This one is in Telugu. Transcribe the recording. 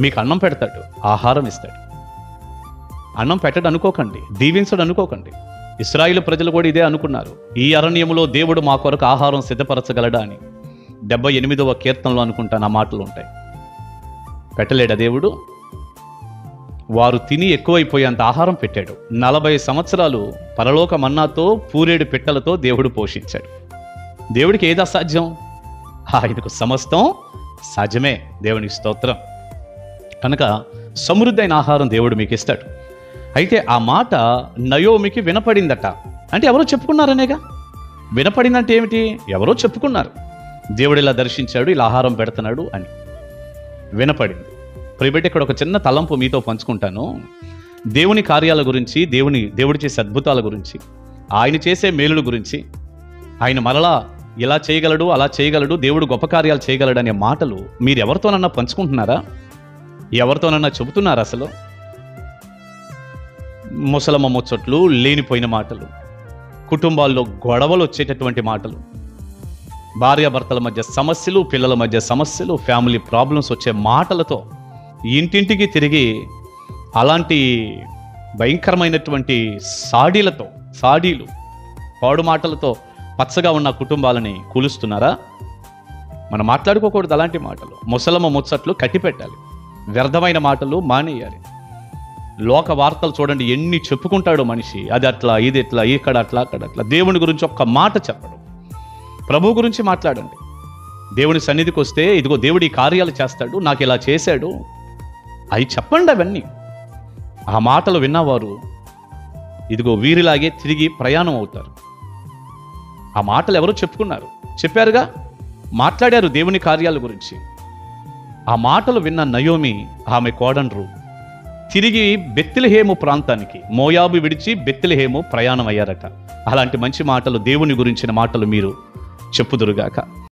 మీకు అన్నం పెడతాడు, ఆహారం ఇస్తాడు. అన్నం పెట్టడు అనుకోకండి, దీవించడు అనుకోకండి. ఇశ్రాయేలు ప్రజలు కూడా ఇదే అనుకున్నారు. ఈ అరణ్యములో దేవుడు మా కొరకు ఆహారం సిద్ధపరచగలడా అని 78వ కీర్తనలో అనుకుంటాను ఆ మాటలు ఉంటాయి. పెట్టలేడా దేవుడు? వారు తిని ఎక్కువైపోయేంత ఆహారం పెట్టాడు. 40 సంవత్సరాలు పరలోక మన్నాతో పూరేడు పిట్టలతో దేవుడు పోషించాడు. దేవుడికి ఏది అసాధ్యం? ఆయనకు సమస్తం సాధ్యమే. దేవునికి స్తోత్రం. కనుక సమృద్ధైన ఆహారం దేవుడు మీకు ఇస్తాడు. అయితే ఆ మాట నయోమికి వినపడిందట. అంటే ఎవరో చెప్పుకున్నారనేగా. వినపడిందంటే ఏమిటి? ఎవరో చెప్పుకున్నారు, దేవుడు ఇలా దర్శించాడు, ఇలా ఆహారం పెడుతున్నాడు అని వినపడింది. ప్రియబిడ్డ, ఇక్కడ ఒక చిన్న తలంపు మీతో పంచుకుంటాను. దేవుని కార్యాల గురించి, దేవుడు చేసే అద్భుతాల గురించి, ఆయన చేసే మేలుల గురించి, ఆయన మరలా ఇలా చేయగలడు, అలా చేయగలడు, దేవుడు గొప్ప కార్యాలు చేయగలడు అనే మాటలు మీరు ఎవరితోనన్నా పంచుకుంటున్నారా? ఎవరితోనన్నా చెబుతున్నారా? అసలు ముసలమ్మ ముచ్చట్లు, లేనిపోయిన మాటలు, కుటుంబాల్లో గొడవలు వచ్చేటటువంటి మాటలు, భార్యాభర్తల మధ్య సమస్యలు, పిల్లల మధ్య సమస్యలు, ఫ్యామిలీ ప్రాబ్లమ్స్ వచ్చే మాటలతో ఇంటింటికి తిరిగి అలాంటి భయంకరమైనటువంటి సాడీలు పాడు మాటలతో పచ్చగా ఉన్న కుటుంబాలని కూలుస్తున్నారా? మనం మాట్లాడుకోకూడదు అలాంటి మాటలు. ముసలమ్మ ముచ్చట్లు కట్టిపెట్టాలి, వ్యర్థమైన మాటలు మానేయాలి. లోక వార్తలు చూడండి, ఎన్ని చెప్పుకుంటాడో మనిషి. అది అట్లా, ఇది ఎట్లా, ఇక్కడ అట్లా, అక్కడ అట్లా. దేవుని గురించి ఒక్క మాట చెప్పడం. ప్రభు గురించి మాట్లాడండి. దేవుని సన్నిధికి వస్తే ఇదిగో దేవుడు ఈ కార్యాలు చేస్తాడు, నాకు ఇలా చేశాడు, అవి చెప్పండి. అవన్నీ ఆ మాటలు విన్నవారు ఇదిగో వీరిలాగే తిరిగి ప్రయాణం అవుతారు. ఆ మాటలు ఎవరో చెప్పుకున్నారు, చెప్పారుగా, మాట్లాడారు దేవుని కార్యాల గురించి. ఆ మాటలు విన్న నయోమి, ఆమె కోడన్రు తిరిగి బెత్లెహేము ప్రాంతానికి, మోయాబు విడిచి బెత్లెహేము ప్రయాణం అయ్యారట. అలాంటి మంచి మాటలు, దేవుని గురించిన మాటలు మీరు చెప్పుదురుగాక.